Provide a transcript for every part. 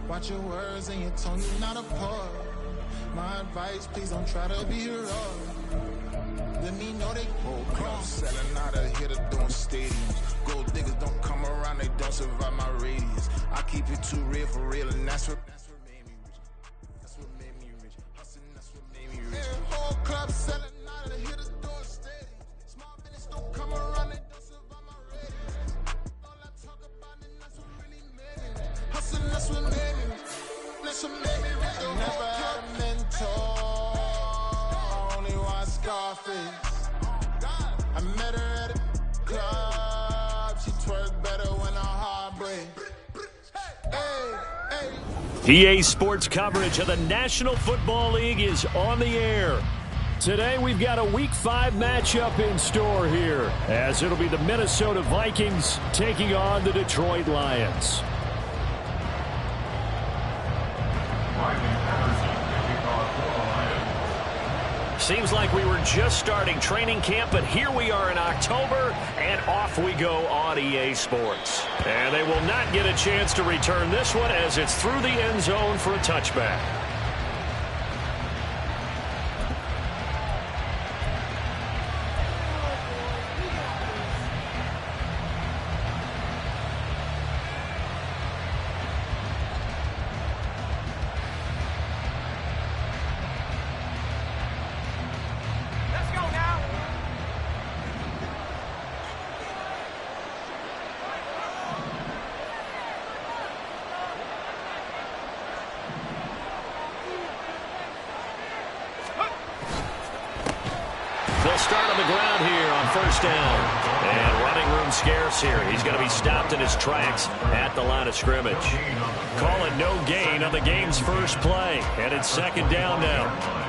Watch your words and your tone, you're not a part. My advice, please don't try to be heroic. Let me know they whole club selling out of here to doing stadiums. Gold diggers don't come around, they don't survive my radius. I keep it too real for real, and that's what made me rich. That's what made me rich. Hustling, that's what made me rich. Whole club selling out of here to doing stadiums. Small business don't come around, they don't survive my radius. All I talk about, and that's what really made me rich. Hustling, that's what made me rich. That's what made me rich. I never had a mentor. Scarface. I met her at a club. She twerked better when her heart breaks. EA Sports coverage of the National Football League is on the air. Today we've got a Week 5 matchup in store here, as it'll be the Minnesota Vikings taking on the Detroit Lions. Seems like we were just starting training camp, but here we are in October, and off we go on EA Sports. And they will not get a chance to return this one as it's through the end zone for a touchback. They'll start on the ground here on first down. And running room scarce here. He's going to be stopped in his tracks at the line of scrimmage. Call it no gain on the game's first play. And it's second down now.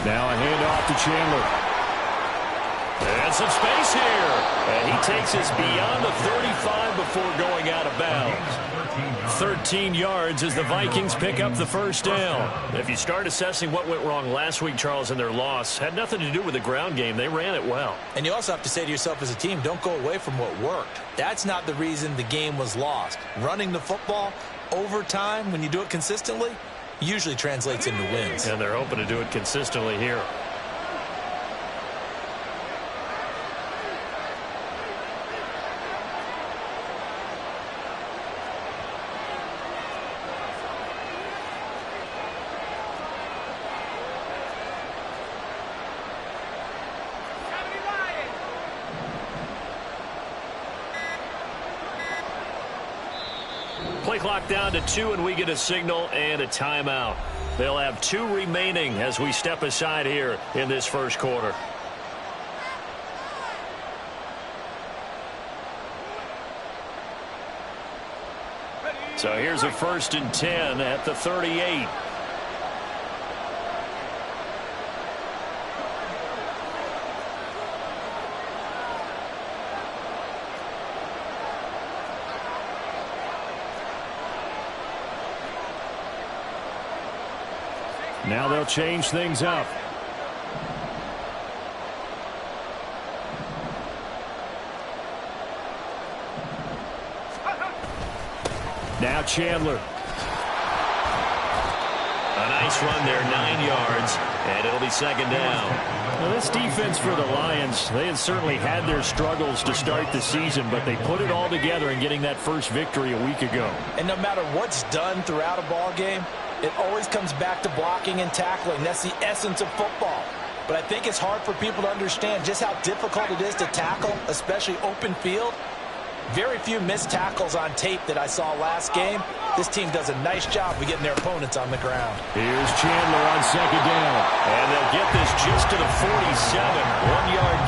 Now a handoff to Chandler. And some space here. And he takes us beyond the 35 before going out of bounds. 13 yards as the Vikings pick up the first down. If you start assessing what went wrong last week, Charles, in their loss, had nothing to do with the ground game. They ran it well. And you also have to say to yourself as a team, don't go away from what worked. That's not the reason the game was lost. Running the football over time, when you do it consistently, usually translates into wins. And they're hoping to do it consistently here. Play clock down to 2, and we get a signal and a timeout. They'll have 2 remaining as we step aside here in this first quarter. So here's a 1st and 10 at the 38. Now they'll change things up. Now Chandler. A nice run there, 9 yards, and it'll be second down. Well, this defense for the Lions, they had certainly had their struggles to start the season, but they put it all together in getting that first victory a week ago. And no matter what's done throughout a ball game, it always comes back to blocking and tackling. That's the essence of football. But I think it's hard for people to understand just how difficult it is to tackle, especially open field. Very few missed tackles on tape that I saw last game. This team does a nice job of getting their opponents on the ground. Here's Chandler on second down. And they'll get this just to the 47. 1 yard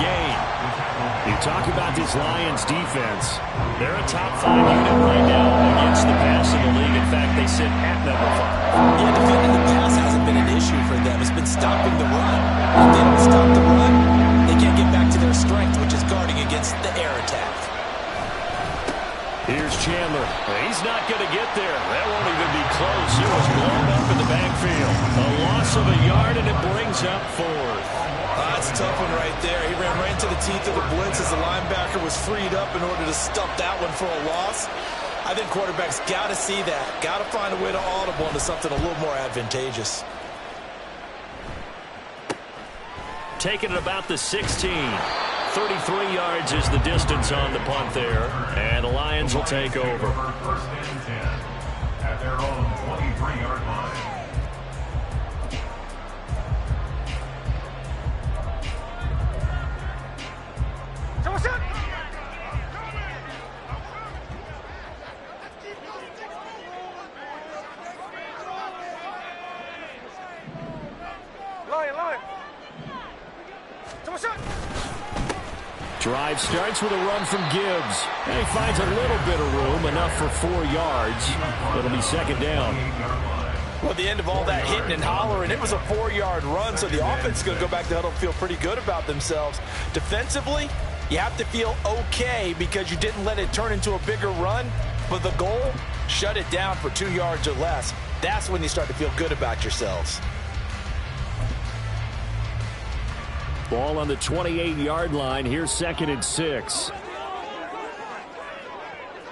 Talk about this Lions defense. They're a top 5 unit right now against the pass in the league. In fact, they sit at number 5. Yeah, defending the pass hasn't been an issue for them. It's been stopping the run. If they don't stop the run, they can't get back to their strength, which is guarding against the air attack. Here's Chandler. He's not going to get there. That won't even be close. It was blown up in the backfield. A loss of a yard, and it brings up 4th. That's a tough one right there. He ran right into the teeth of the blitz as the linebacker was freed up in order to stuff that one for a loss. I think quarterbacks got to see that. Got to find a way to audible into something a little more advantageous. Taking it about the 16. 33 yards is the distance on the punt there. And the Lions will take over. First and 10 at their own 23-yard line. Drive starts with a run from Gibbs. And he finds a little bit of room, enough for 4 yards. It'll be second down. Well, at the end of all that hitting and hollering, it was a 4-yard run, so the offense is going to go back to huddle and feel pretty good about themselves. Defensively, you have to feel okay because you didn't let it turn into a bigger run, but the goal, shut it down for 2 yards or less. That's when you start to feel good about yourselves. Ball on the 28-yard line. Here's 2nd and 6.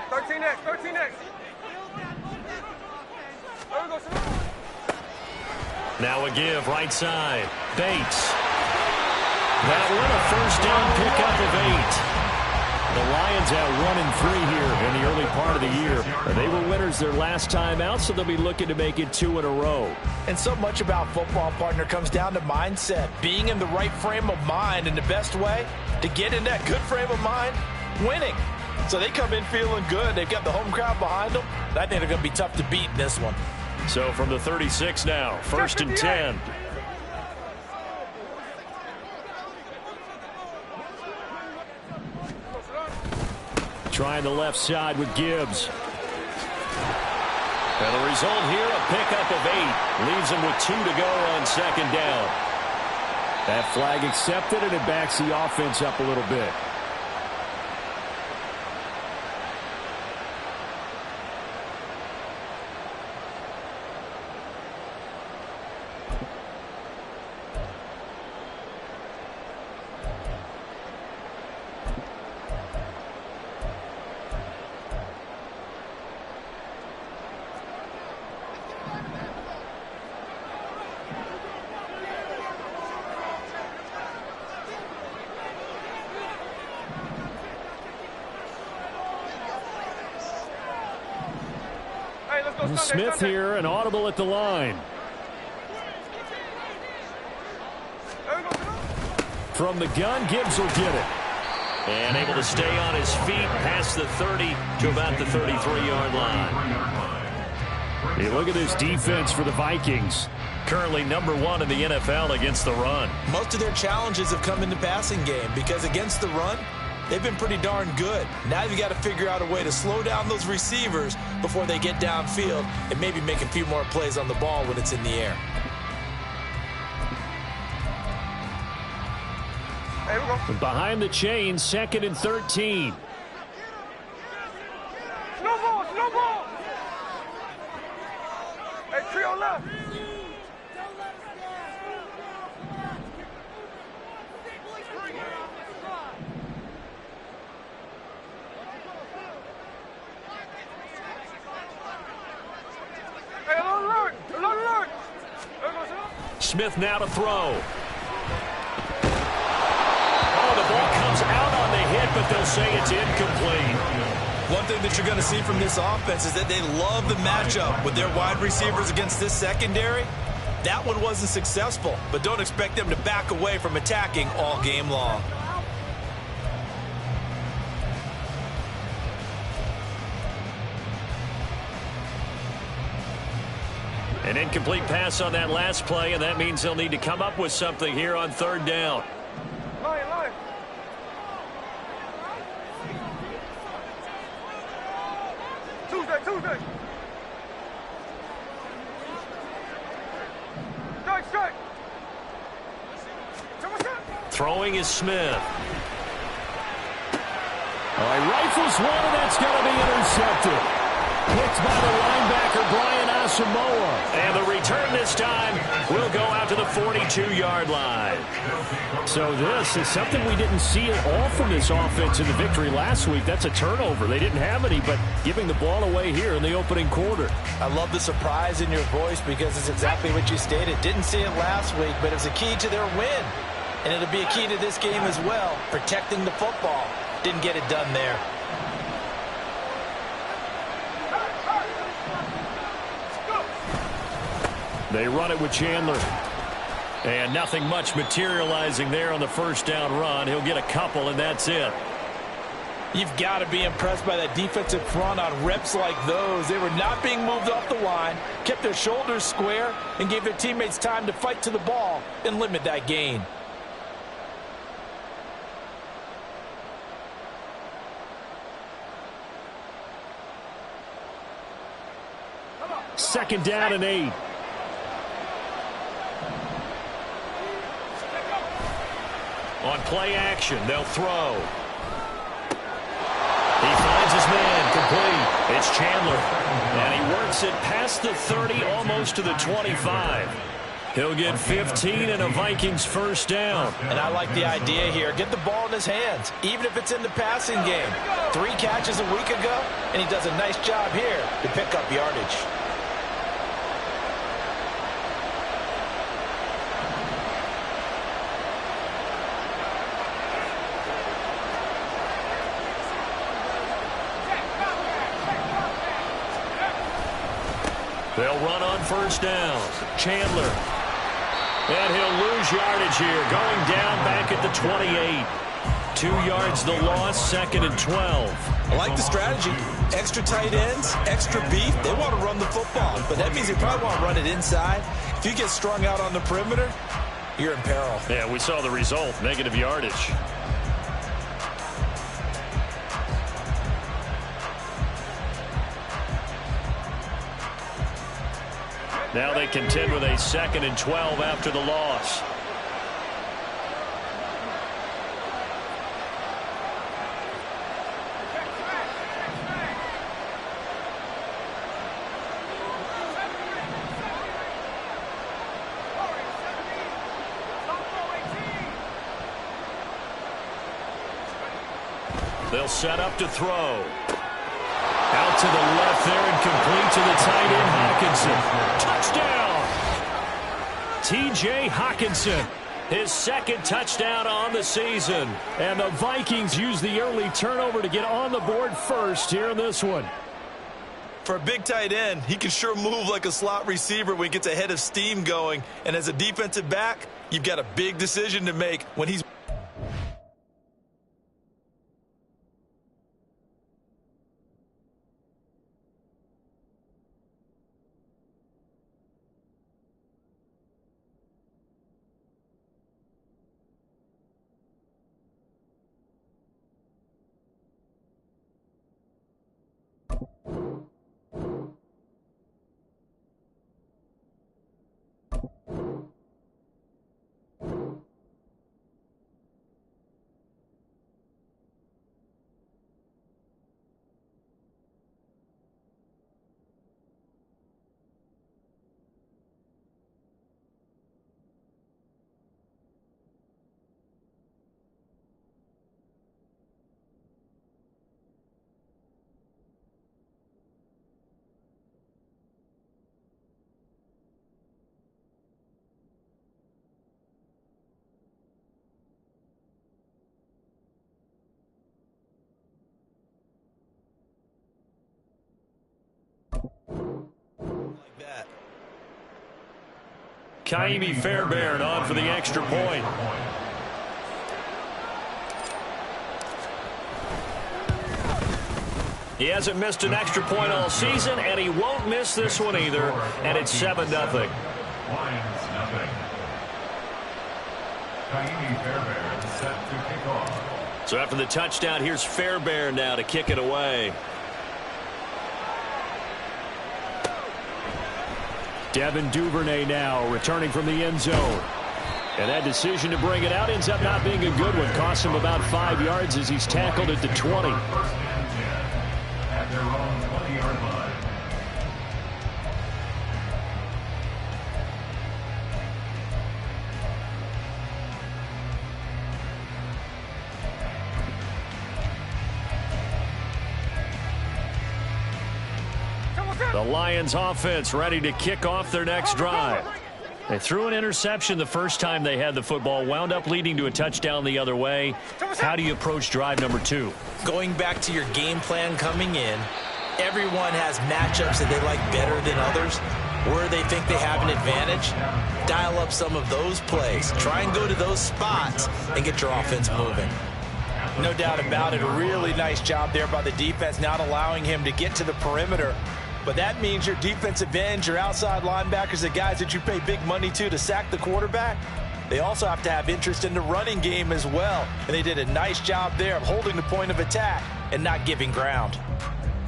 13X, 13X. Now a give right side. Bates. That one a first down pickup of 8. The Lions have 1-3 here in the early part of the year. They were winners their last time out, so they'll be looking to make it 2 in a row. And so much about football, partner, comes down to mindset. Being in the right frame of mind, and the best way to get in that good frame of mind, winning. So they come in feeling good. They've got the home crowd behind them. I think they're going to be tough to beat in this one. So from the 36 now, 1st and 10. Trying the left side with Gibbs. And the result here, a pickup of 8. Leaves him with 2 to go on second down. That flag accepted, and it backs the offense up a little bit. Smith here, an audible at the line. From the gun, Gibbs will get it. And able to stay on his feet past the 30 to about the 33-yard line. Hey, look at this defense for the Vikings. Currently number 1 in the NFL against the run. Most of their challenges have come in the passing game because against the run, they've been pretty darn good. Now you've got to figure out a way to slow down those receivers before they get downfield and maybe make a few more plays on the ball when it's in the air. Behind the chains, 2nd and 13. Snowball, snowball. Hey, trio left. Smith now to throw. Oh, the ball comes out on the hit, but they'll say it's incomplete. One thing that you're going to see from this offense is that they love the matchup with their wide receivers against this secondary. That one wasn't successful, but don't expect them to back away from attacking all game long. An incomplete pass on that last play, and that means they'll need to come up with something here on 3rd down. Tuesday. Strike. Throwing is Smith. He rifles one, and that's going to be intercepted. Picked by the linebacker, Brian Asamoah. And the return this time will go out to the 42-yard line. So this is something we didn't see at all from this offense in the victory last week. That's a turnover. They didn't have any, but giving the ball away here in the opening quarter. I love the surprise in your voice because it's exactly what you stated. Didn't see it last week, but it was a key to their win. And it'll be a key to this game as well, protecting the football. Didn't get it done there. They run it with Chandler. And nothing much materializing there on the first down run. He'll get a couple, and that's it. You've got to be impressed by that defensive front on reps like those. They were not being moved off the line, kept their shoulders square, and gave their teammates time to fight to the ball and limit that gain. Second down and 8. On play action, they'll throw. He finds his man, complete. It's Chandler. And he works it past the 30, almost to the 25. He'll get 15 and a Vikings first down. And I like the idea here. Get the ball in his hands, even if it's in the passing game. 3 catches a week ago, and he does a nice job here to pick up yardage. They'll run on first down. Chandler. And he'll lose yardage here. Going down back at the 28. 2 yards the loss, 2nd and 12. I like the strategy. Extra tight ends, extra beef. They want to run the football, but that means they probably want to run it inside. If you get strung out on the perimeter, you're in peril. Yeah, we saw the result, negative yardage. Now they contend with a 2nd and 12 after the loss. They'll set up to throw. Out to the left there and complete to the tight end, Hawkinson. Touchdown! T.J. Hawkinson, his 2nd touchdown on the season. And the Vikings use the early turnover to get on the board first here in this one. For a big tight end, he can sure move like a slot receiver when he gets a head of steam going. And as a defensive back, you've got a big decision to make when he's... Kaimi Fairbairn on for the extra point. He hasn't missed an extra point all season, and he won't miss this one either. And it's 7-0. Lions, nothing. Kaimi Fairbairn set to kick off. So after the touchdown, here's Fairbairn now to kick it away. Devin Duvernay now returning from the end zone. And that decision to bring it out ends up not being a good one. Costs him about 5 yards as he's tackled at the 20. At their own 20-yard line. The Lions offense ready to kick off their next drive. They threw an interception the first time they had the football, wound up leading to a touchdown the other way. How do you approach drive number 2? Going back to your game plan coming in, everyone has matchups that they like better than others, where they think they have an advantage. Dial up some of those plays. Try and go to those spots and get your offense moving. No doubt about it, a really nice job there by the defense, not allowing him to get to the perimeter. But that means your defensive ends, your outside linebackers, the guys that you pay big money to sack the quarterback, they also have to have interest in the running game as well. And they did a nice job there of holding the point of attack and not giving ground.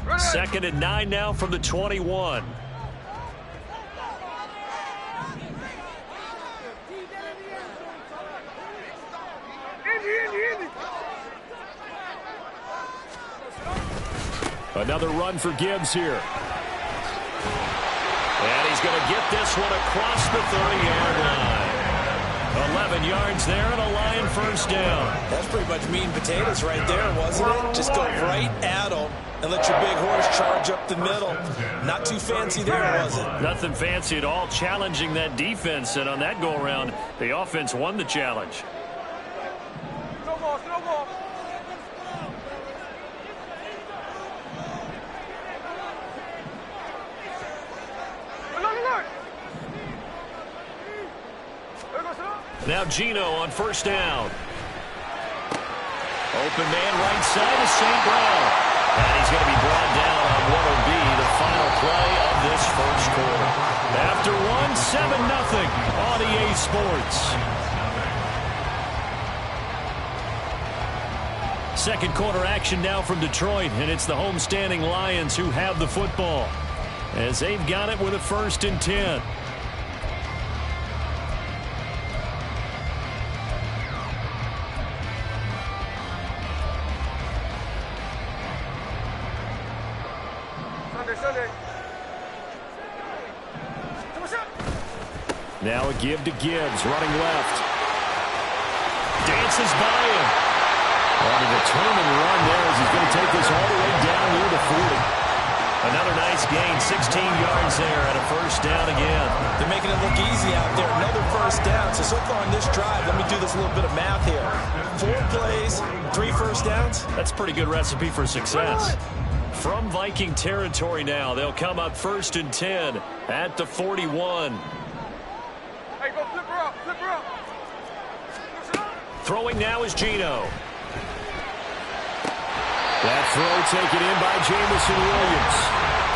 2nd and 9 now from the 21. Another run for Gibbs here. And he's going to get this one across the 30-yard line. 11 yards there and a Lion first down. That's pretty much meat and potatoes right there, wasn't it? Just go right at them and let your big horse charge up the middle. Not too fancy there, was it? Nothing fancy at all, challenging that defense. And on that go-around, the offense won the challenge. No ball, no ball. Now Gino on first down. Open man right side is St. Brown. And he's going to be brought down on what will be the final play of this first quarter. After 7-0 on EA Sports. Second quarter action now from Detroit, and it's the homestanding Lions who have the football as they've got it with a 1st and 10. Now a give to Gibbs, running left. Dances by him. On a determined run there as he's going to take this all the way down near the 40. Another nice gain, 16 yards there and a first down again. They're making it look easy out there. Another first down. So far in this drive, let me do this little bit of math here. 4 plays, 3 first downs. That's a pretty good recipe for success. From Viking territory now, they'll come up 1st and 10 at the 41. Hey, go flip her up, flip her up. Throwing now is Gino. That throw taken in by Jamison Williams.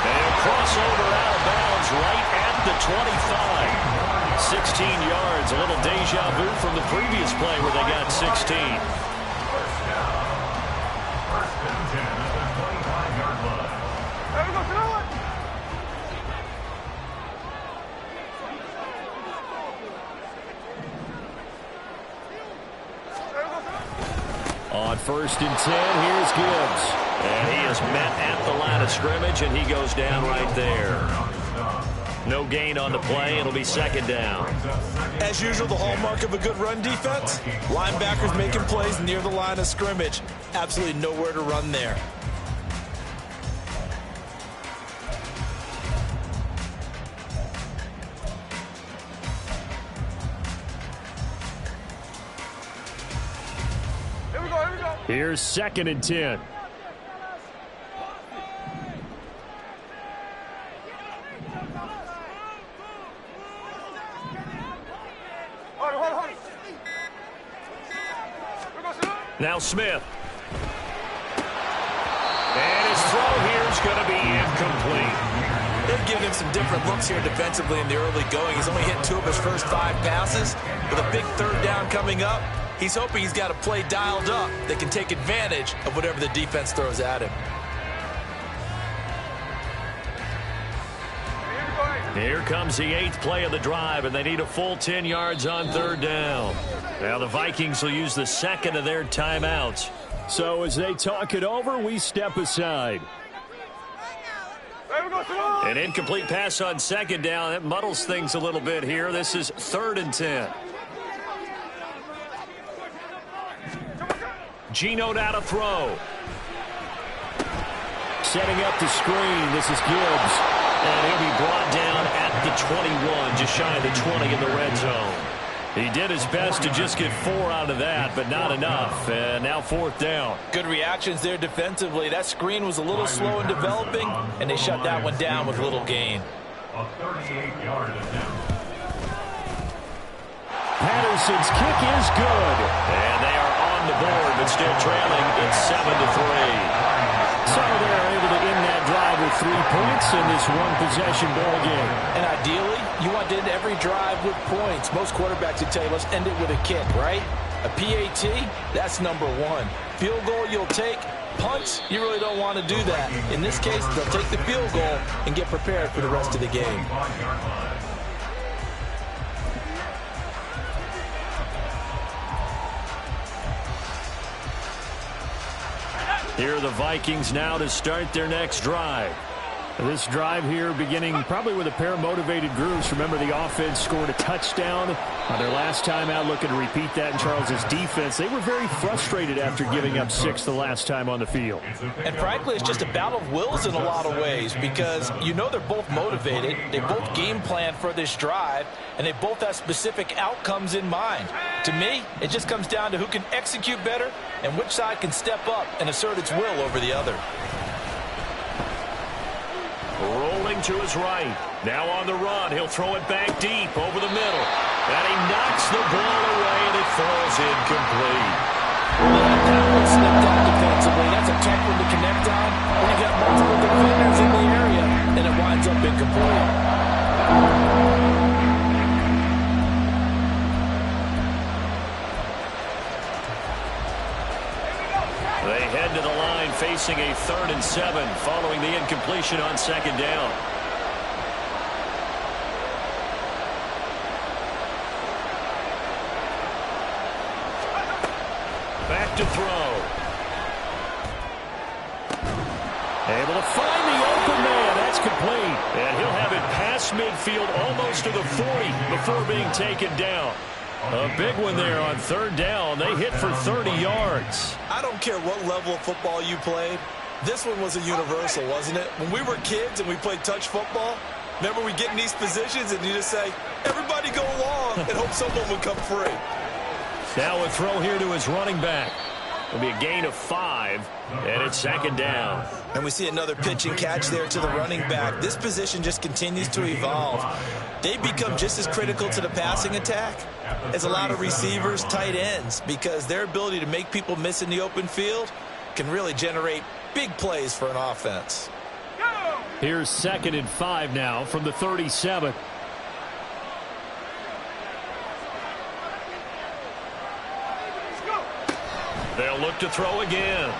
And a crossover out of bounds right at the 25. 16 yards, a little deja vu from the previous play where they got 16. First down. 1st and 10 at the 25-yard line. There we go, throw it. On 1st and 10, here's Gibbs. And he is met at the line of scrimmage, and he goes down right there. No gain on the play. It'll be 2nd down. As usual, the hallmark of a good run defense, linebackers making plays near the line of scrimmage. Absolutely nowhere to run there. Here's 2nd and 10. Now Smith. And his throw here is going to be incomplete. They've given him some different looks here defensively in the early going. He's only hit 2 of his first 5 passes. With a big 3rd down coming up, he's hoping he's got a play dialed up that can take advantage of whatever the defense throws at him. Here comes the 8th play of the drive, and they need a full 10 yards on 3rd down. Now the Vikings will use the 2nd of their timeouts. So as they talk it over, we step aside. An incomplete pass on 2nd down. That muddles things a little bit here. This is 3rd and 10. Geno now to throw. Setting up the screen. This is Gibbs. And he'll be brought down at the 21, just shy of the 20 in the red zone. He did his best to just get 4 out of that, but not enough. And now 4th down. Good reactions there defensively. That screen was a little slow in developing, and they shut that one down with little gain. A 38-yard attempt. Patterson's kick is good. And they are on the board, but still trailing. It's 7-3. So they're able to end that drive with 3 points in this one-possession ball game. And ideally, you want to end every drive with points. Most quarterbacks would tell you, let's end it with a kick, right? A PAT, that's number 1. Field goal you'll take. Punts, you really don't want to do that. In this case, they'll take the field goal and get prepared for the rest of the game. Here are the Vikings now to start their next drive. This drive here beginning probably with a pair of motivated groups. Remember, the offense scored a touchdown on their last time out, looking to repeat that in Charles's defense. They were very frustrated after giving up 6 the last time on the field. And frankly, it's just a battle of wills in a lot of ways because you know they're both motivated. They both game plan for this drive, and they both have specific outcomes in mind. To me, it just comes down to who can execute better and which side can step up and assert its will over the other. Rolling to his right. Now on the run. He'll throw it back deep over the middle. And he knocks the ball away, and it falls incomplete. That one slipped out defensively. That's a tough one to connect on when you got multiple defenders in the area, and it winds up incomplete. They head to the line facing a 3rd and 7 following the incompletion on 2nd down. Back to throw. Able to find the open man. That's complete. And he'll have it past midfield almost to the 40 before being taken down. A big one there on 3rd down. They hit for 30 yards. I don't care what level of football you played. This one was a universal, wasn't it? When we were kids and we played touch football, remember we get in these positions and you just say, everybody go along and hope someone would come free. Now a throw here to his running back. It'll be a gain of 5, and it's 2nd down. And we see another pitch and catch there to the running back. This position just continues to evolve. They become just as critical to the passing attack as a lot of receivers, tight ends, because their ability to make people miss in the open field can really generate big plays for an offense. Here's 2nd and 5 now from the 37. They'll look to throw again.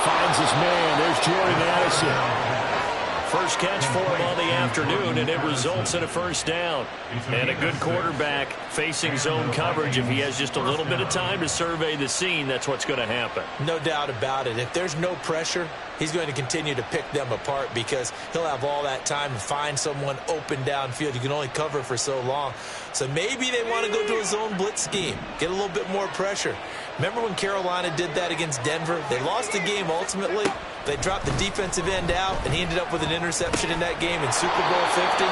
Finds his man. There's Jordan Addison. First catch for him on the afternoon, and it results in a 1st down. And a good quarterback facing zone coverage. If he has just a little bit of time to survey the scene, that's what's going to happen. No doubt about it. If there's no pressure, he's going to continue to pick them apart because he'll have all that time to find someone open downfield. You can only cover for so long. So maybe they want to go to a zone blitz scheme, get a little bit more pressure. Remember when Carolina did that against Denver? They lost the game ultimately. They dropped the defensive end out, and he ended up with an interception in that game in Super Bowl 50.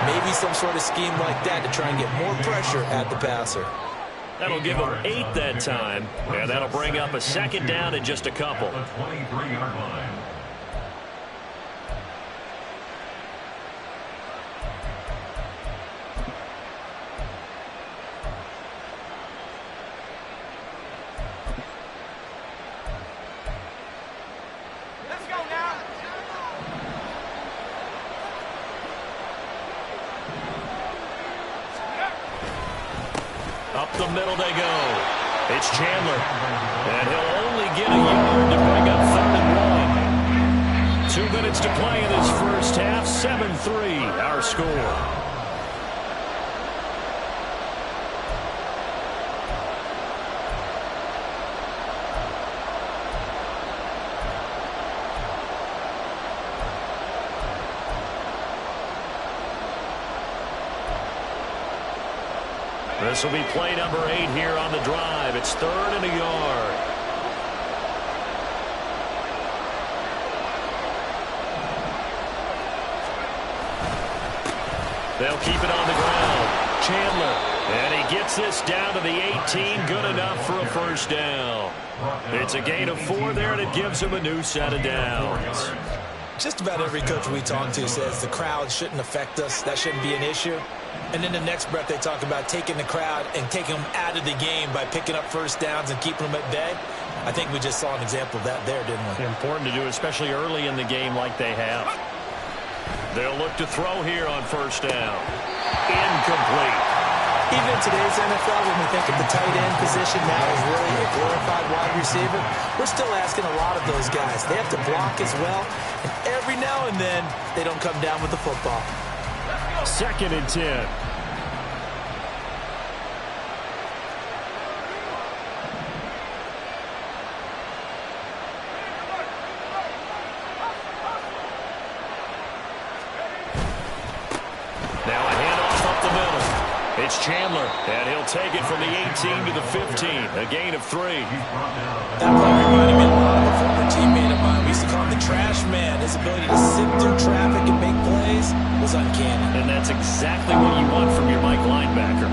Maybe some sort of scheme like that to try and get more pressure at the passer. That'll give him 8 that time, and that'll bring up a 2nd down in just a couple. The 23-yard line. Up the middle they go. It's Chandler. And he'll only get a yard to bring up 3rd and 1. 2 minutes to play in this first half. 7-3, our score. This will be play number 8 here on the drive. It's 3rd and a yard. They'll keep it on the ground. Chandler. And he gets this down to the 18. Good enough for a first down. It's a gain of 4 there, and it gives him a new set of downs. Just about every coach we talk to says the crowd shouldn't affect us. That shouldn't be an issue. And in the next breath, they talk about taking the crowd and taking them out of the game by picking up first downs and keeping them at bay. I think we just saw an example of that there, didn't we? Important to do, especially early in the game like they have. They'll look to throw here on first down. Incomplete. Even in today's NFL, when we think of the tight end position now as really a glorified wide receiver, we're still asking a lot of those guys. They have to block as well, and every now and then, they don't come down with the football. 2nd and 10. Now a handoff up the middle. It's Chandler, and he'll take it from the 18 to the 15. A gain of 3. That play reminded me a lot of a former teammate of mine. We used to call him the trash man. His ability to sift through traffic and make plays was uncanny. And that's exactly what you want from your Mike linebacker.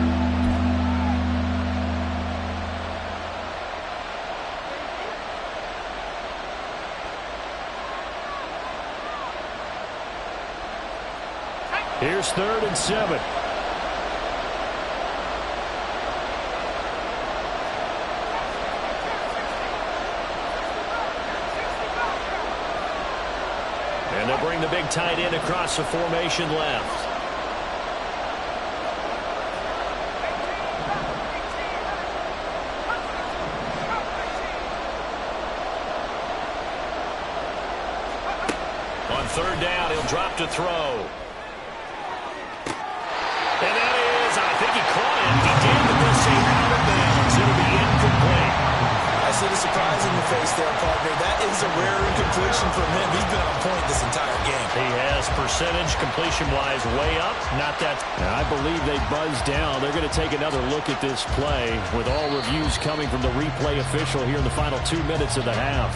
Here's 3rd and 7. And they'll bring the big tight end across the formation left. On 3rd down, he'll drop to throw. And that is, I think he caught it. He did, but they'll say out of bounds. It'll be incomplete. I see the surprise in your face there, partner. That is a rare incompletion from him. He's been on point this entire game. He has percentage completion-wise way up. Not that. I believe they buzzed down. They're going to take another look at this play with all reviews coming from the replay official here in the final 2 minutes of the half.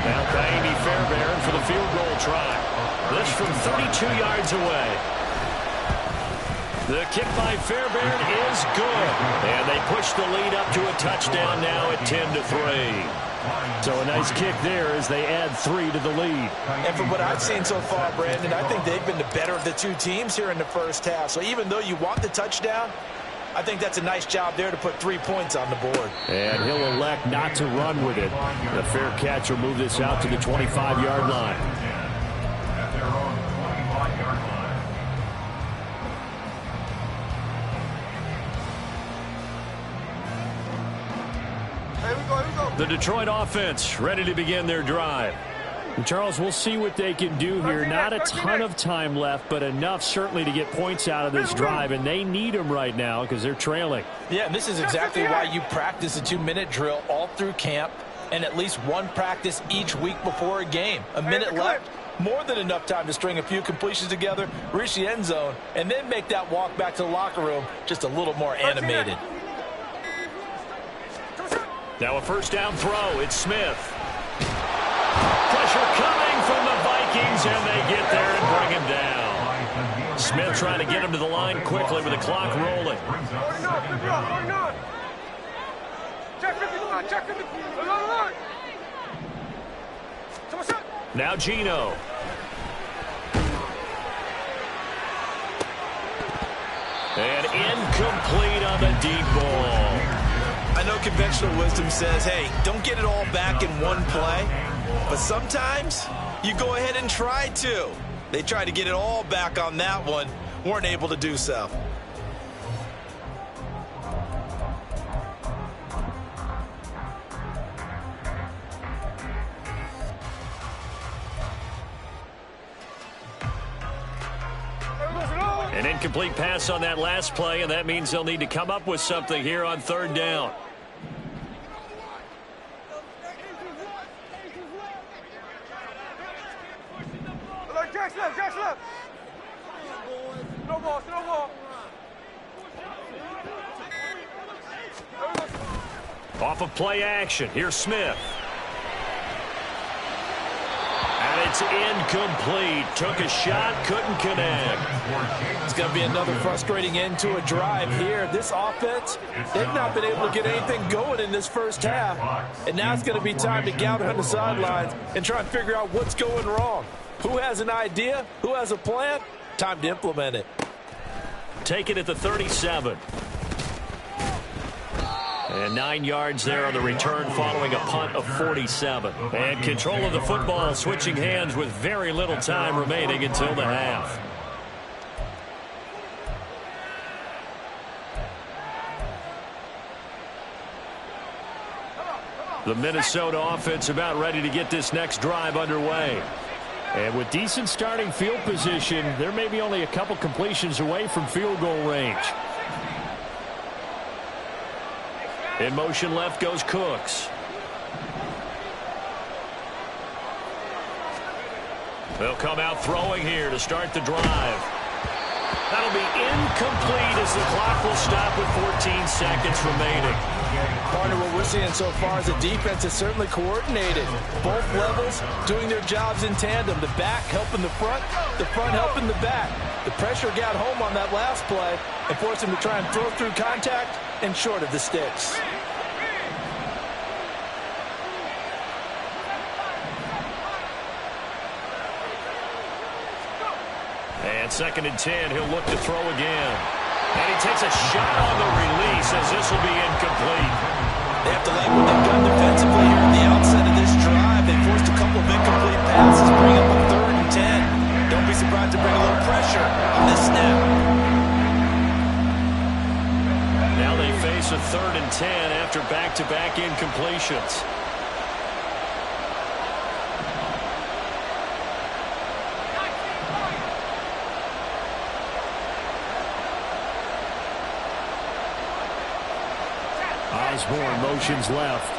Now Amy Fairbairn for the field goal try. This from 32 yards away. The kick by Fairbairn is good. And they push the lead up to a touchdown now at 10-3. So a nice kick there as they add 3 to the lead. And from what I've seen so far, Brandon, I think they've been the better of the two teams here in the first half. So even though you want the touchdown, I think that's a nice job there to put 3 points on the board. And he'll elect not to run with it. The fair catch will move this out to the 25-yard line. At their own 25-yard line. Here we go. The Detroit offense ready to begin their drive. And Charles, we'll see what they can do here. Not a ton of time left, but enough certainly to get points out of this drive, and they need them right now because they're trailing. Yeah, and this is exactly why you practice a 2-minute drill all through camp and at least one practice each week before a game. A minute left, more than enough time to string a few completions together, reach the end zone, and then make that walk back to the locker room just a little more animated. Now a first down throw. It's Smith. Pressure coming from the Vikings, and they get there and bring him down. Smith trying to get him to the line quickly with the clock rolling. Now Gino. And incomplete on the deep ball. I know conventional wisdom says, hey, don't get it all back in one play. But sometimes you go ahead and try to. They tried to get it all back on that one. Weren't able to do so. An incomplete pass on that last play, and that means they'll need to come up with something here on third down. Jackson left. Snowball. Off of play action. Here's Smith. And it's incomplete. Took a shot, couldn't connect. It's going to be another frustrating end to a drive here. This offense, they've not been able to get anything going in this first half. And now it's going to be time to gather on the sidelines and try and figure out what's going wrong. Who has an idea? Who has a plan? Time to implement it. Take it at the 37. And 9 yards there on the return following a punt of 47. And control of the football, switching hands with very little time remaining until the half. The Minnesota offense about ready to get this next drive underway. And with decent starting field position, they're maybe only a couple completions away from field goal range. In motion left goes Cooks. They'll come out throwing here to start the drive. That'll be incomplete as the clock will stop with 14 seconds remaining. Partner, what we're seeing so far is the defense is certainly coordinated. Both levels doing their jobs in tandem. The back helping the front helping the back. The pressure got home on that last play and forced him to try and throw through contact and short of the sticks. And 2nd and 10, he'll look to throw again. And he takes a shot on the release as this will be incomplete. They have to like what they've done defensively here at the outset of this drive. They forced a couple of incomplete passes, bring up a 3rd and 10. Don't be surprised to bring a little pressure on this snap. Now they face a 3rd and 10 after back-to-back incompletions. Osborne motions left.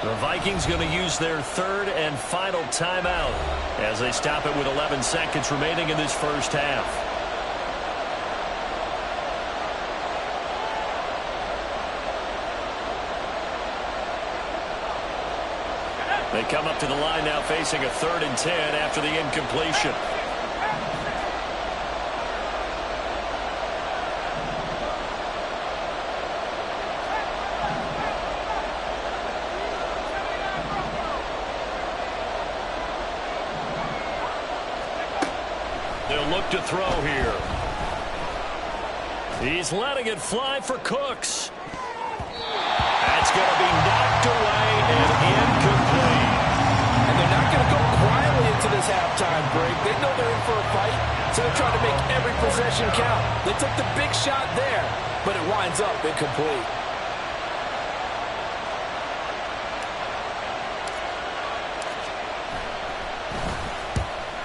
The Vikings going to use their 3rd and final timeout as they stop it with 11 seconds remaining in this first half. They come up to the line now facing a 3rd and 10 after the incompletion. Look to throw here. He's letting it fly for Cooks. That's going to be knocked away and incomplete. And they're not going to go quietly into this halftime break. They know they're in for a fight, so they're trying to make every possession count. They took the big shot there, but it winds up incomplete.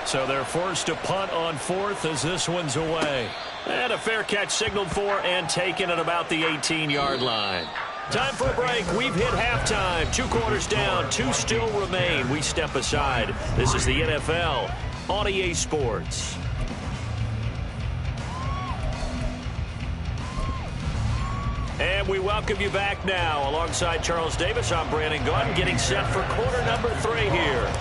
So they're forced to punt on 4th as this one's away. And a fair catch signaled for and taken at about the 18-yard line. Time for a break. We've hit halftime. 2 quarters down. 2 still remain. We step aside. This is the NFL on EA Sports. And we welcome you back now. Alongside Charles Davis, I'm Brandon Gordon, getting set for quarter number 3 here.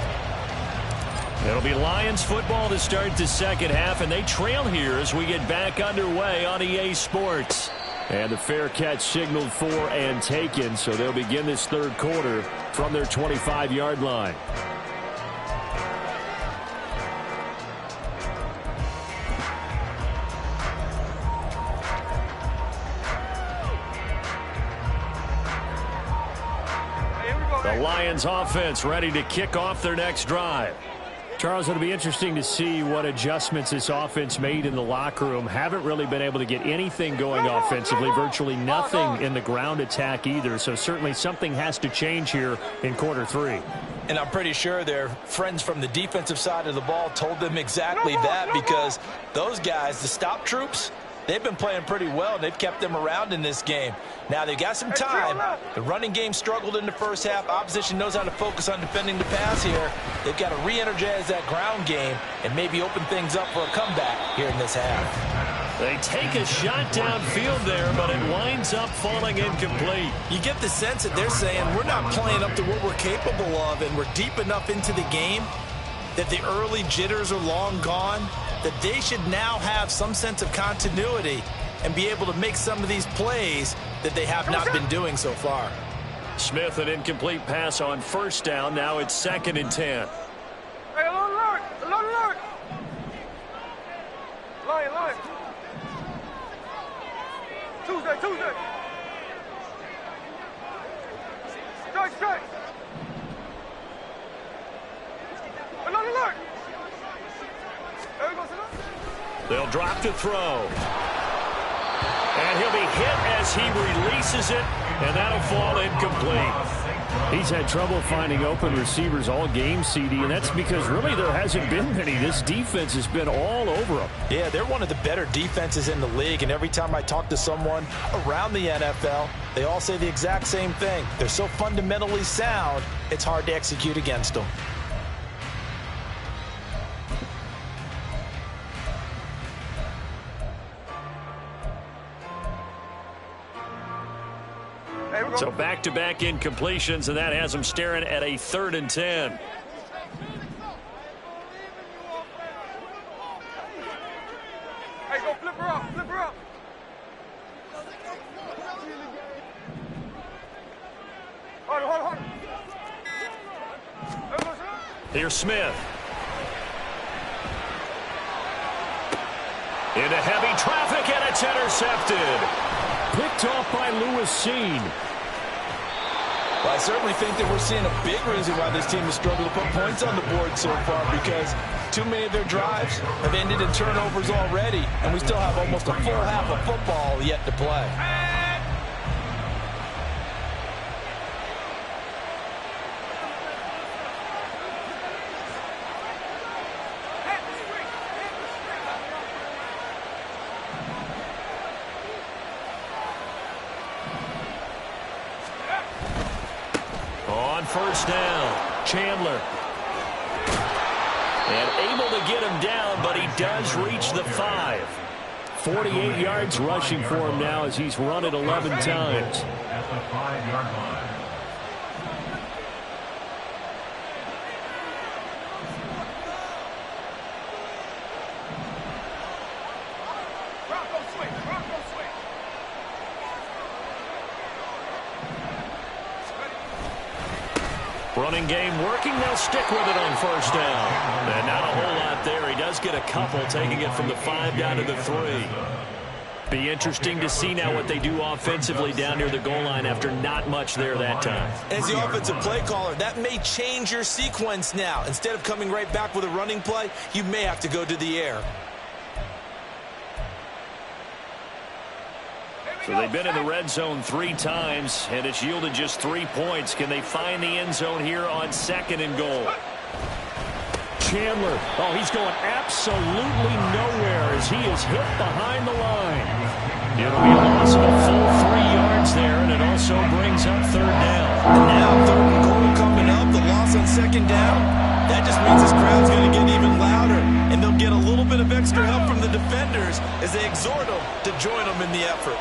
It'll be Lions football to start the second half, and they trail here as we get back underway on EA Sports. And the fair catch signaled for and taken, so they'll begin this 3rd quarter from their 25-yard line. The Lions offense ready to kick off their next drive. Charles, it'll be interesting to see what adjustments this offense made in the locker room. Haven't really been able to get anything going offensively, virtually nothing in the ground attack either. So certainly something has to change here in quarter 3. And I'm pretty sure their friends from the defensive side of the ball told them exactly that, because those guys, the stop troops, they've been playing pretty well, and they've kept them around in this game. Now, they've got some time. The running game struggled in the first half. Opposition knows how to focus on defending the pass here. They've got to re-energize that ground game and maybe open things up for a comeback here in this half. They take a shot downfield there, but it winds up falling incomplete. You get the sense that they're saying we're not playing up to what we're capable of, and we're deep enough into the game that the early jitters are long gone, that they should now have some sense of continuity and be able to make some of these plays that they have not been doing so far. Smith, an incomplete pass on first down. Now it's 2nd and 10. Hey, alert! Alert! Line. Tuesday. Strike. Alert! There we go, sir. They'll drop to throw. And he'll be hit as he releases it, and that'll fall incomplete. He's had trouble finding open receivers all game, CD, and that's because really there hasn't been many. This defense has been all over them. Yeah, they're one of the better defenses in the league, and every time I talk to someone around the NFL, they all say the exact same thing. They're so fundamentally sound, it's hard to execute against them. So back-to-back incompletions, and that has them staring at a 3rd and 10. Hey, go flip her up. Hold on. There we go, sir. Here's Smith. Into heavy traffic, and it's intercepted. Picked off by Lewis Seen. Well, I certainly think that we're seeing a big reason why this team has struggled to put points on the board so far, because too many of their drives have ended in turnovers already, and we still have almost a full half of football yet to play. First down, Chandler. And able to get him down, but he does reach the 5. 48 yards rushing for him now as he's run it 11 times. At the 5-yard line. Running game working. They'll stick with it on first down. And not a whole lot there. He does get a couple, taking it from the 5 down to the 3. Be interesting to see now what they do offensively down near the goal line after not much there that time. As the offensive play caller, that may change your sequence now. Instead of coming right back with a running play, you may have to go to the air. So they've been in the red zone 3 times, and it's yielded just 3 points. Can they find the end zone here on 2nd and goal? Chandler, oh, he's going absolutely nowhere as he is hit behind the line. It'll be a loss of a full 3 yards there, and it also brings up 3rd down. And now 3rd and goal coming up, the loss on 2nd down. That just means this crowd's going to get even louder, and they'll get a little bit of extra help from the defenders as they exhort them to join them in the effort.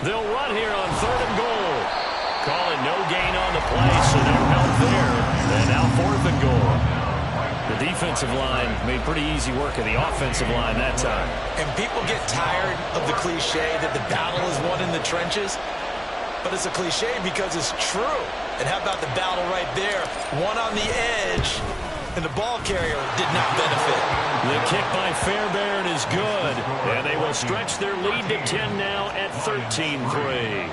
They'll run here on 3rd and goal. Call it no gain on the play, so no help there. And now 4th and goal. The defensive line made pretty easy work of the offensive line that time. And people get tired of the cliche that the battle is won in the trenches. but it's a cliche because it's true. And how about the battle right there? One on the edge, and the ball carrier did not benefit. The kick by Fairbairn is good, and they will stretch their lead to 10 now at 13-3.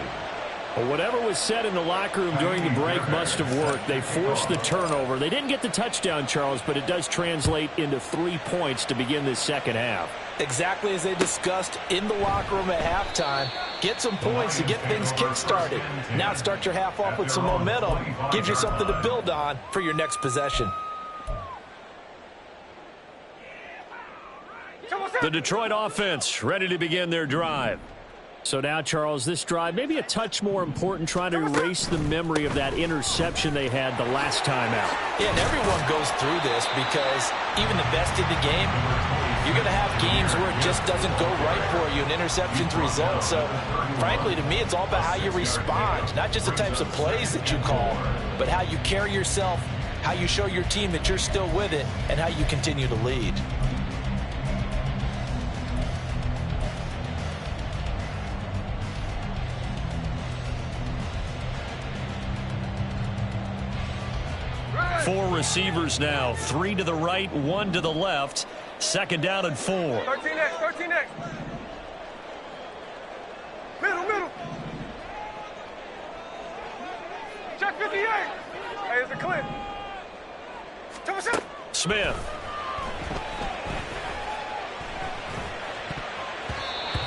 Well, whatever was said in the locker room during the break must have worked. They forced the turnover. They didn't get the touchdown, Charles, but it does translate into 3 points to begin this second half. Exactly as they discussed in the locker room at halftime. Get some points to get things kick-started. Now start your half off with some momentum. Gives you something to build on for your next possession. The Detroit offense ready to begin their drive. So now, Charles, this drive maybe a touch more important, trying to erase the memory of that interception they had the last time out. Yeah, and everyone goes through this because even the best in the game, you're going to have games where it just doesn't go right for you, and interceptions result. So, frankly, to me, it's all about how you respond, not just the types of plays that you call, but how you carry yourself, how you show your team that you're still with it, and how you continue to lead. Four receivers now, 3 to the right, 1 to the left. Second down and 4. 13X, 13X. Middle. Check 58. Hey, it's a clip. Smith.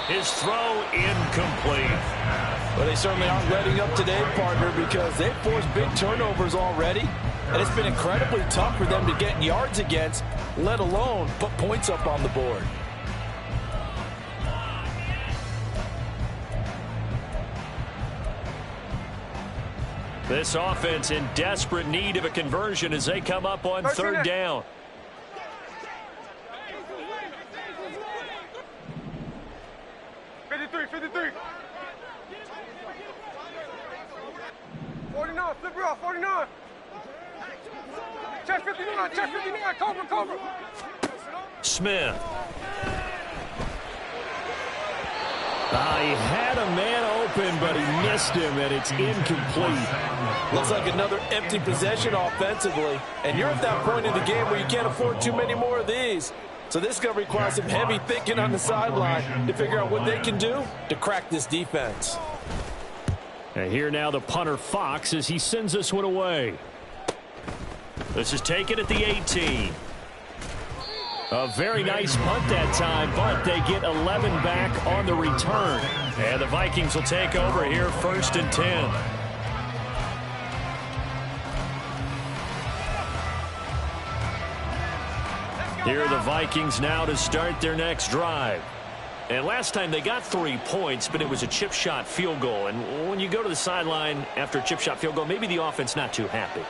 His throw incomplete. Well, they certainly aren't letting up today, partner, because they've forced big turnovers already. And it's been incredibly tough for them to get yards against, let alone put points up on the board. This offense in desperate need of a conversion as they come up on third down. $53. 49, flip her off, 49. Check 59, Cobra. Smith. He had a man open, but he missed him, and it's incomplete. Looks like another empty possession offensively, and you're at that point in the game where you can't afford too many more of these. So this is going to require some heavy thinking on the sideline to figure out what they can do to crack this defense. And here now the punter Fox as he sends this one away. This is taken at the 18. A very nice punt that time, but they get 11 back on the return. And the Vikings will take over here, 1st and 10. Here are the Vikings now to start their next drive. And last time they got 3 points, but it was a chip shot field goal. And when you go to the sideline after a chip shot field goal, maybe the offense not too happy.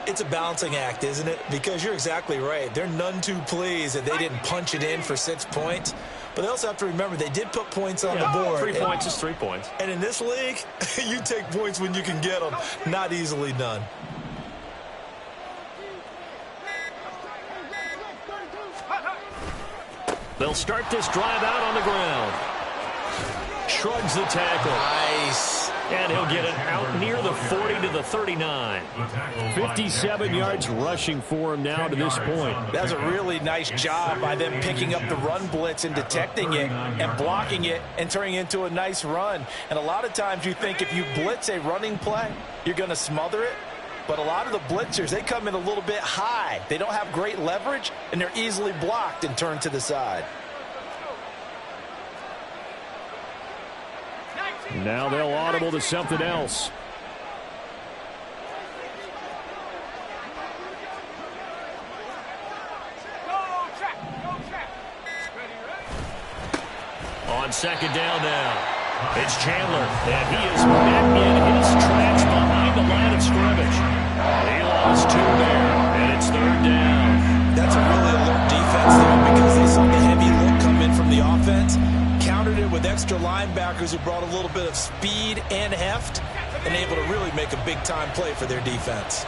It's a balancing act, isn't it? Because you're exactly right. They're none too pleased that they didn't punch it in for 6 points. But they also have to remember they did put points on the board. 3 points is 3 points. And in this league, you take points when you can get them. Not easily done. They'll start this drive out on the ground. Shrugs the tackle. Nice. And he'll get it out near the 40 to the 39. 57 yards rushing for him now to this point. That's a really nice job by them picking up the run blitz and detecting it and blocking it and turning it into a nice run. And a lot of times you think if you blitz a running play, you're going to smother it. But a lot of the blitzers, they come in a little bit high. They don't have great leverage, and they're easily blocked and turned to the side. Now they'll audible to something else. On second down now. It's Chandler, and he is met in his tracks behind the line of scrimmage. He lost 2 there, and it's third down. That's a really alert defense there because they saw the heavy look come in from the offense, countered it with extra linebackers who brought a little bit of speed and heft, and able to really make a big-time play for their defense.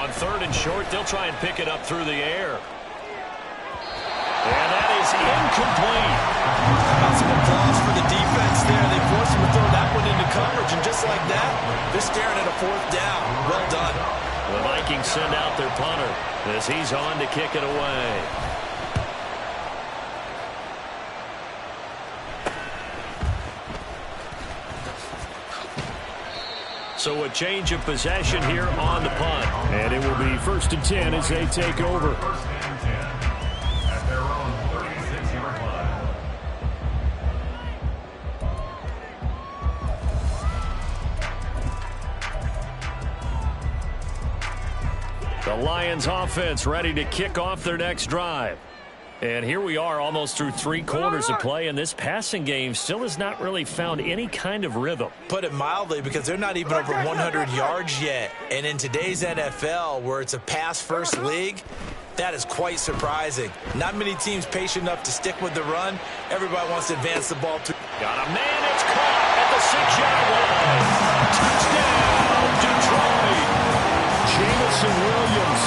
On 3rd and short, they'll try and pick it up through the air. And that is incomplete. Some applause for the defense there. They forced him to throw that one into coverage, and just like that, they're staring at a 4th down. Well done. The Vikings send out their punter as he's on to kick it away. So a change of possession here on the punt. And it will be 1st and 10 as they take over. 1st and 10 at their own 36-yard line. The Lions offense ready to kick off their next drive. And here we are almost through 3 quarters of play, and this passing game still has not really found any kind of rhythm. Put it mildly, because they're not even over 100 yards yet. And in today's NFL, where it's a pass-first league, that is quite surprising. Not many teams patient enough to stick with the run. Everybody wants to advance the ball. Got a man, it's caught at the 6-yard line. Touchdown, Detroit. Jamison Williams,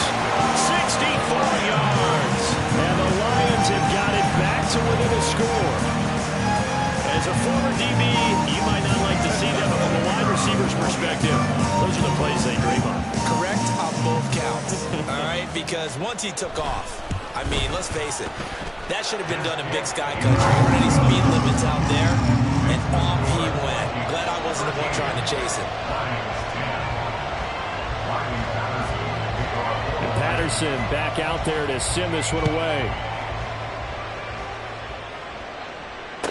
64 yards. And the Lions have got it back to within a score. As a former DB, you might not like to see that, but from a wide receiver's perspective, those are the plays they dream of. Correct on both counts, all right? Because once he took off, I mean, let's face it, that should have been done in Big Sky Country. Or any speed limits out there, and off he went. Glad I wasn't the one trying to chase him. And Patterson back out there to send this one away.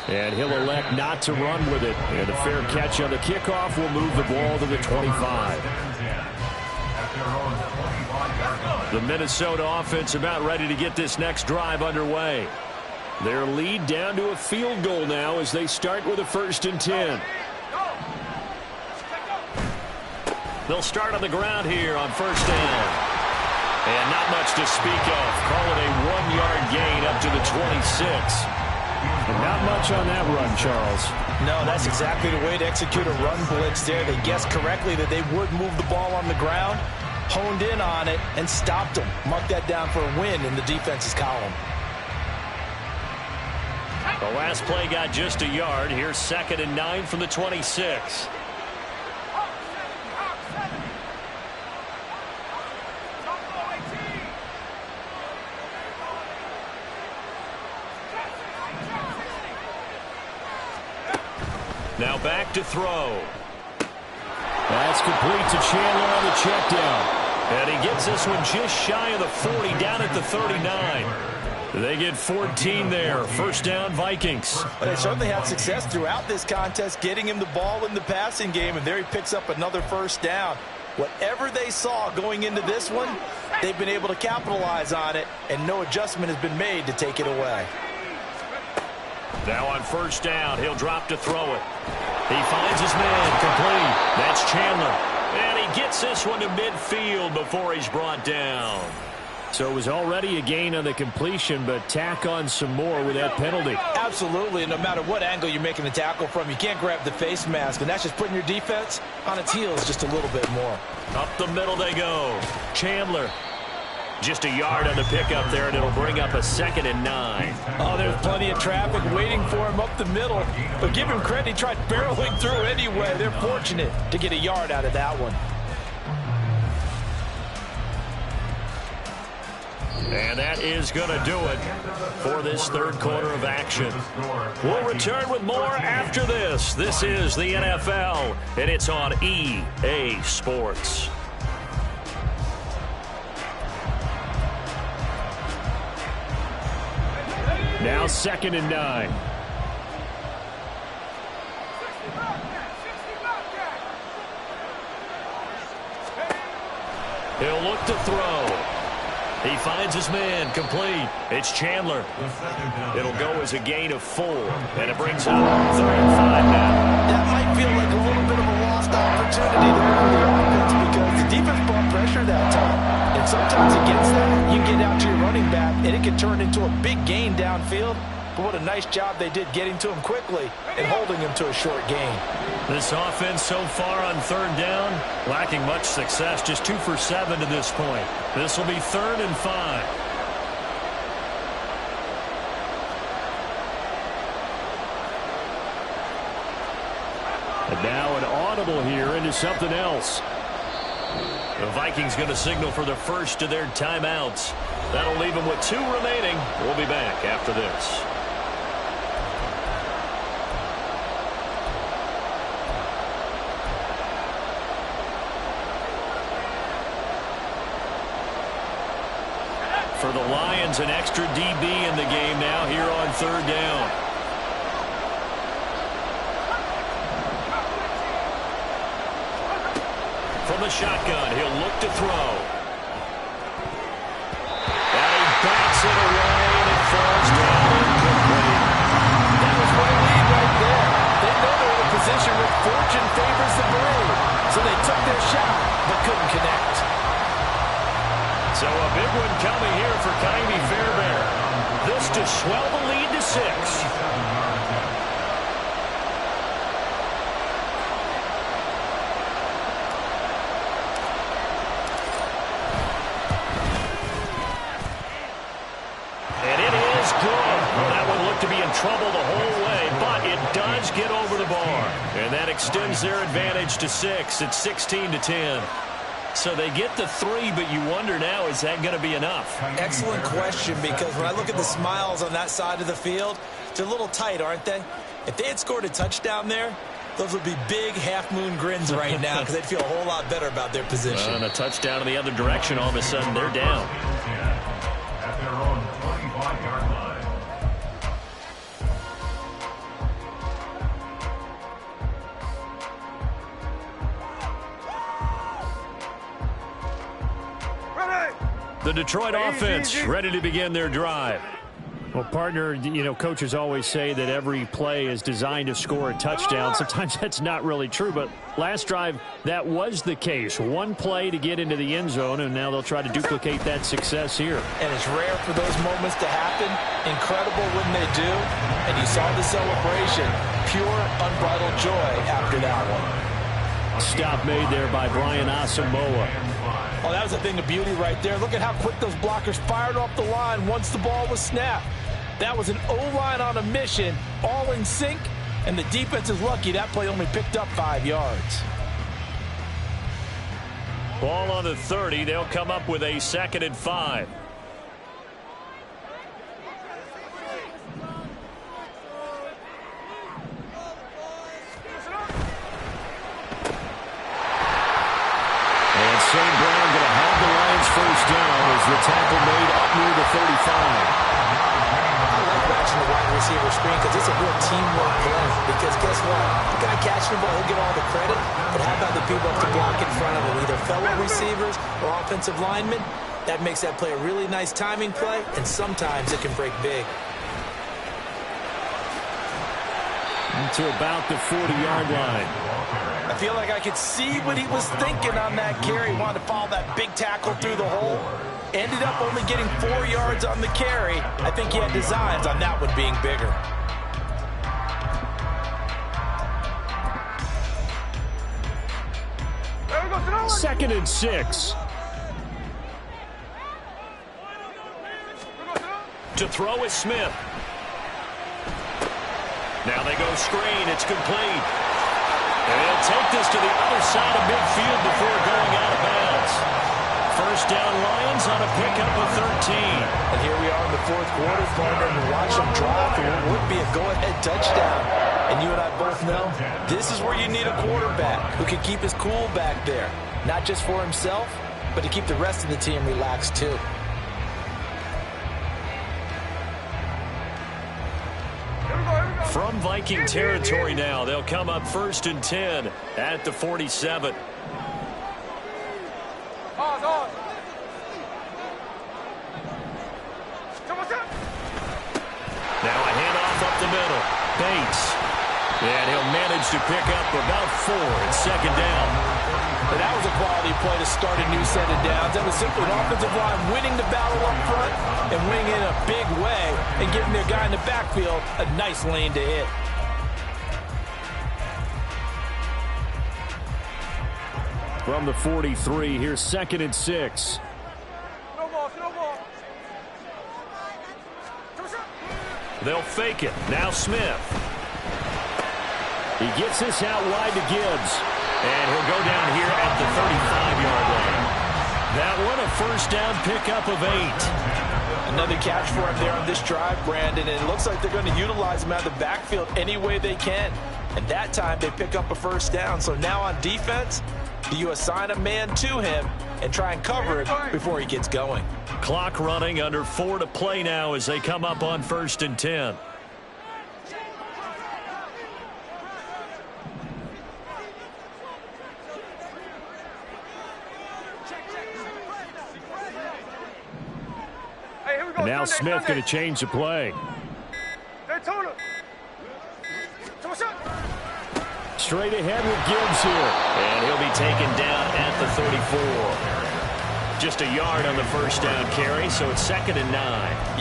And he'll elect not to run with it. And a fair catch on the kickoff will move the ball to the 25. The Minnesota offense about ready to get this next drive underway. Their lead down to a field goal now as they start with a 1st and 10. They'll start on the ground here on 1st down. And not much to speak of. Call it a 1-yard gain up to the 26. And not much on that run, Charles. No, that's exactly the way to execute a run blitz there. They guessed correctly that they would move the ball on the ground, honed in on it, and stopped them. Mark that down for a win in the defense's column. The last play got just a yard. Here's 2nd and 9 from the 26. Now back to throw. That's complete to Chandler on the check down. And he gets this one just shy of the 40, down at the 39. They get 14 there. 1st down, Vikings. But they certainly had success throughout this contest, getting him the ball in the passing game, and there he picks up another 1st down. Whatever they saw going into this one, they've been able to capitalize on it, and no adjustment has been made to take it away. Now on 1st down, he'll drop to throw it. He finds his man, complete. That's Chandler. And he gets this one to midfield before he's brought down. So it was already a gain on the completion, but tack on some more with that penalty. Absolutely, and no matter what angle you're making the tackle from, you can't grab the face mask, and that's just putting your defense on its heels just a little bit more. Up the middle they go. Chandler. Just a yard on the pickup there, and it'll bring up a 2nd and 9. Oh, there's plenty of traffic waiting for him up the middle. But give him credit, he tried barreling through anyway. They're fortunate to get a yard out of that one. And that is going to do it for this 3rd quarter of action. We'll return with more after this. This is the NFL, and it's on EA Sports. Now 2nd and 9. He'll look to throw. He finds his man, complete. It's Chandler. It'll go as a gain of 4, and it brings up 3rd and 5 now. That might feel like a little bit of a lost opportunity there for the offense because the defense brought pressure that time. And sometimes against that, you get out to your running back, and it can turn into a big gain downfield. but what a nice job they did getting to him quickly and holding him to a short gain. This offense so far on third down, lacking much success, just 2 for 7 to this point. This will be 3rd and 5. And now an audible here into something else. The Vikings going to signal for the first of their timeouts. That'll leave them with 2 remaining. We'll be back after this. For the Lions, an extra DB in the game now here on third down. From the shotgun, he'll look to throw. And he backs it away, and it falls down incomplete. That was my lead right there. They know they're in a position where fortune favors the brave. So they took their shot, but couldn't connect. So a big one coming here for Kymie Fairbairn. This to swell the lead to 6. To be in trouble the whole way, but it does get over the bar, and that extends their advantage to 6. It's 16-10. So they get the 3, but you wonder now, is that going to be enough? Excellent question, because when I look at the smiles on that side of the field, they're a little tight, aren't they? If they had scored a touchdown there, those would be big half-moon grins right now because they'd feel a whole lot better about their position. And a touchdown in the other direction, all of a sudden they're down. At their own 25-yard line. The Detroit offense ready to begin their drive. Well, partner, you know, coaches always say that every play is designed to score a touchdown. Sometimes that's not really true, but last drive, that was the case. One play to get into the end zone, and now they'll try to duplicate that success here. And it's rare for those moments to happen. Incredible when they do. And you saw the celebration. Pure, unbridled joy after that one. Stop made there by Brian Asamoah. Oh, that was a thing of beauty right there. Look at how quick those blockers fired off the line once the ball was snapped. That was an O-line on a mission, all in sync, and the defense is lucky that play only picked up 5 yards. Ball on the 30. They'll come up with a 2nd and 5. St. Brown going to have the Lions first down as the tackle made up near the 35. I like watching the wide receiver screen because it's a real teamwork play. Because guess what? The guy catching the ball, he'll get all the credit. But how about the people up to block in front of him, either fellow receivers or offensive linemen? That makes that play a really nice timing play, and sometimes it can break big. To about the 40-yard line. I feel like I could see what he was thinking on that carry. Wanted to follow that big tackle through the hole. Ended up only getting 4 yards on the carry. I think he had designs on that one being bigger. Second and 6. To throw is Smith. Now they go screen. It's complete. And they'll take this to the other side of midfield before going out of bounds. First down Lions on a pickup of 13. And here we are in the 4th quarter, partner, and watch them drop for what would be a go-ahead touchdown. And you and I both know this is where you need a quarterback who can keep his cool back there. Not just for himself, but to keep the rest of the team relaxed too. From Viking territory now, they'll come up 1st and 10 at the 47. Now a handoff up the middle. Bates. And he'll manage to pick up about 4 at second down. But that was a quality play to start a new set of downs. That was simply an offensive line winning the battle up front and winning in a big way and giving their guy in the backfield a nice lane to hit. From the 43, here's 2nd and 6. No ball. They'll fake it. Now Smith. He gets this out wide to Gibbs. And he'll go down here at the 35-yard line. That one a first down pickup of 8. Another catch for him there on this drive, Brandon, and it looks like they're going to utilize him out of the backfield any way they can. And that time they pick up a first down. So now on defense, do you assign a man to him and try and cover it before he gets going? Clock running, under 4 to play now as they come up on 1st and 10. And now Smith going to change the play. Straight ahead with Gibbs here. And he'll be taken down at the 34. Just a yard on the first down carry, so it's 2nd and 9.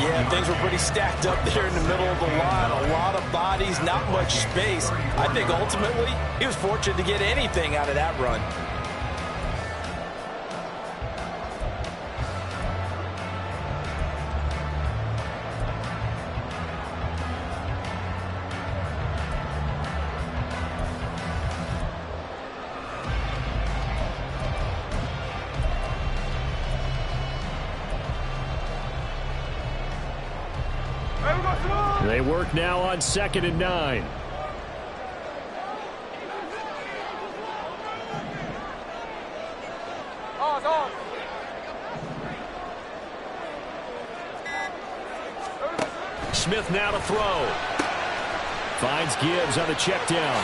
Yeah, things were pretty stacked up there in the middle of the line. A lot of bodies, not much space. I think ultimately he was fortunate to get anything out of that run. They work now on 2nd and 9. Smith now to throw. Finds Gibbs on the check down.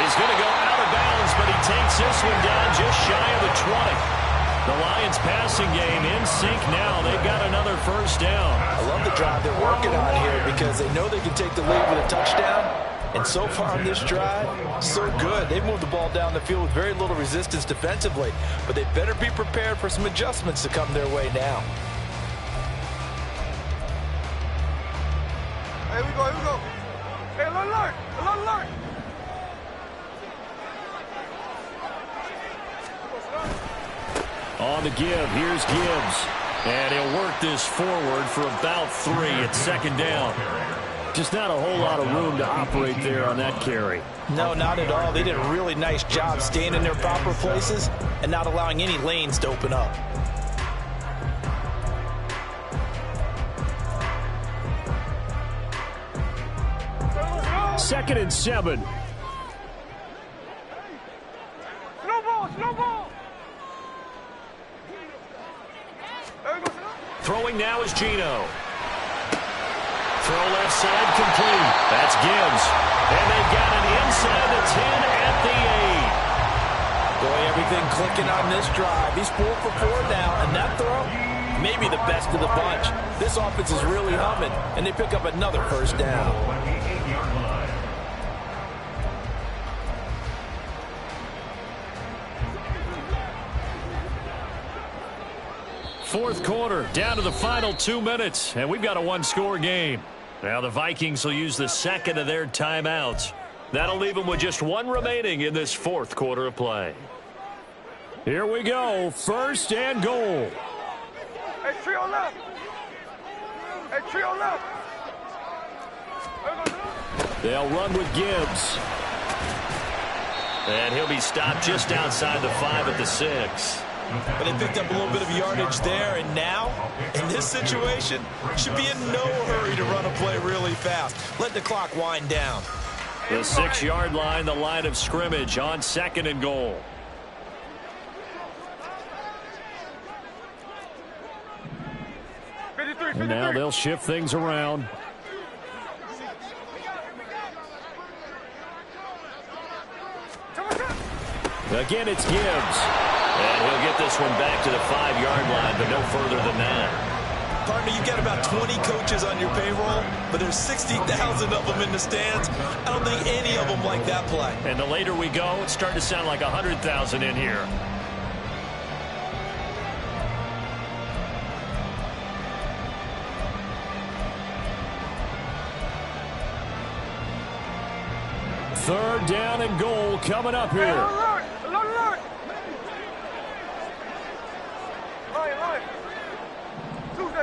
He's going to go out of bounds, but he takes this one down just shy of the 20. The Lions passing game in sync now. They've got another first down. I love the drive they're working on here because they know they can take the lead with a touchdown. And so far on this drive, so good. They've moved the ball down the field with very little resistance defensively. But they better be prepared for some adjustments to come their way now. Here we go. Hey, alert. On the give, here's Gibbs. And he'll work this forward for about 3 at 2nd down. Just not a whole lot of room to operate there on that carry. No, not at all. They did a really nice job staying in their proper places and not allowing any lanes to open up. Second and 7. No ball. Throwing now is Gino. Throw left side complete. That's Gibbs. And they've got it inside the 10 at the 8. Boy, everything clicking on this drive. He's 4 for 4 now, and that throw, maybe the best of the bunch. This offense is really humming, and they pick up another first down. Fourth quarter, down to the final 2 minutes, and we've got a one-score game. Now the Vikings will use the second of their timeouts. That'll leave them with just one remaining in this fourth quarter of play. Here we go, 1st and goal. Hey, trio left. They'll run with Gibbs. And he'll be stopped just outside the 5 at the 6. But they picked up a little bit of yardage there, and now, in this situation, should be in no hurry to run a play really fast. Let the clock wind down. The 6-yard line, the line of scrimmage on 2nd and goal. And now they'll shift things around. Again, it's Gibbs. And he'll get this one back to the 5-yard line, but no further than that. Partner, you got about 20 coaches on your payroll, but there's 60,000 of them in the stands. I don't think any of them like that play. And the later we go, it's starting to sound like 100,000 in here. Third down and goal coming up here. Line.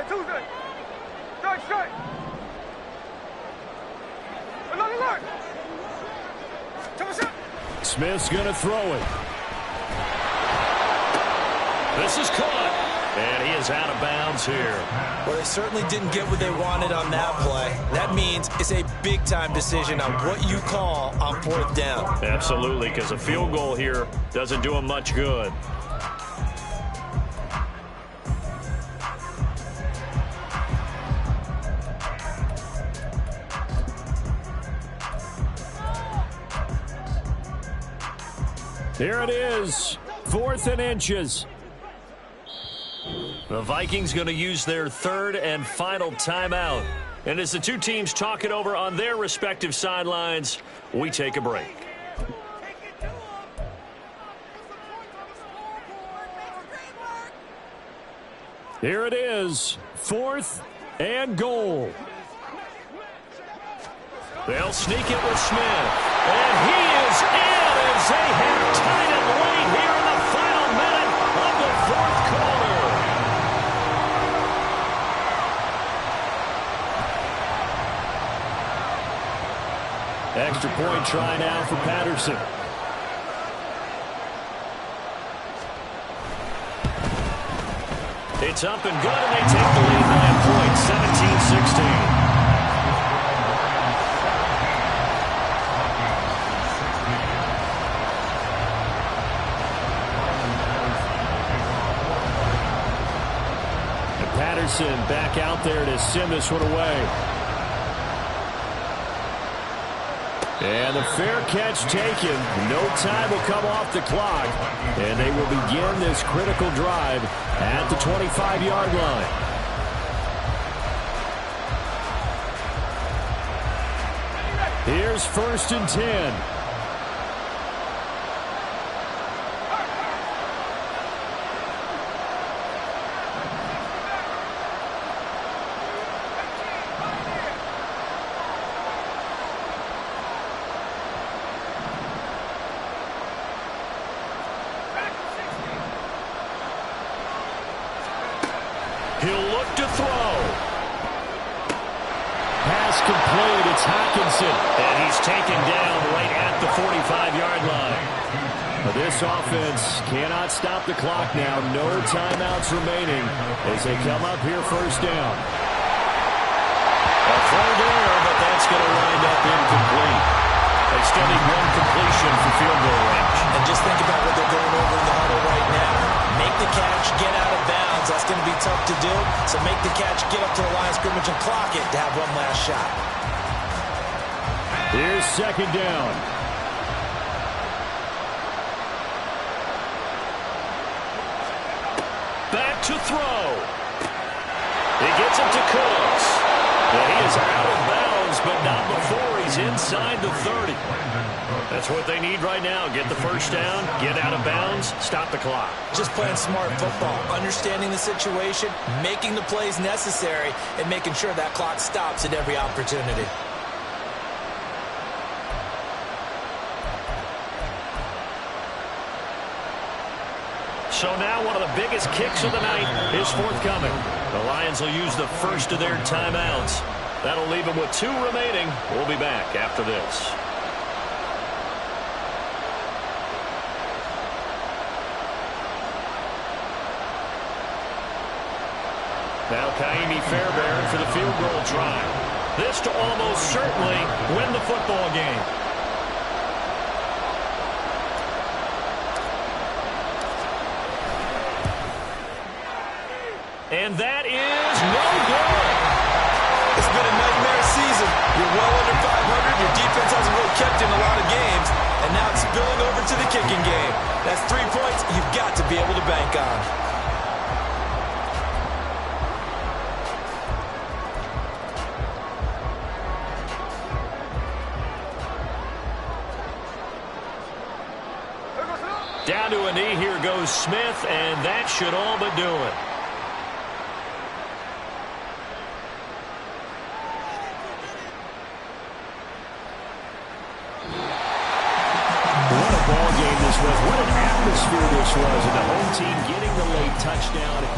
Tuesday. Straight. Another line. Smith's going to throw it. This is caught, and he is out of bounds here. Well, they certainly didn't get what they wanted on that play. That means it's a big-time decision on what you call on fourth down. Absolutely, because a field goal here doesn't do him much good. Here it is, 4th and inches. The Vikings going to use their third and final timeout. And as the two teams talk it over on their respective sidelines, we take a break. Here it is, 4th and goal. They'll sneak it with Smith. And he is in as they have tied it late here in the final minute of the fourth quarter. Extra point try now for Patterson. It's up and good, and they take the lead by a point, 17-16. Patterson back out there to send this one away. And the fair catch taken. No time will come off the clock. And they will begin this critical drive at the 25-yard line. Here's 1st and 10. He'll look to throw. Pass complete. It's Hockenson. And he's taken down right at the 45-yard line. This offense cannot stop the clock now. No timeouts remaining as they come up here 1st down. A throw there, but that's going to wind up incomplete. They still need one completion for field goal range. And just think about what they're going over in the huddle right now. Make the catch, get out of bounds. That's going to be tough to do. So make the catch, get up to the line of scrimmage, and clock it to have one last shot. Here's 2nd down. Back to throw. He gets it to Cooks. And he is out of bounds, but not before he's inside the 30. That's what they need right now. Get the first down, get out of bounds, stop the clock. Just playing smart football, understanding the situation, making the plays necessary, and making sure that clock stops at every opportunity. So now one of the biggest kicks of the night is forthcoming. The Lions will use the first of their timeouts. That'll leave them with 2 remaining. We'll be back after this. Now Kaimi Fairbairn for the field goal try. This to almost certainly win the football game. And that is no good. It's been a nightmare season. You're well under 500. Your defense hasn't really kept in a lot of games. And now it's spilling over to the kicking game. That's 3 points you've got to be able to bank on. Down to a knee, here goes Smith, and that should all but do it. What a ball game this was. What an atmosphere this was. And the home team getting the late touchdown.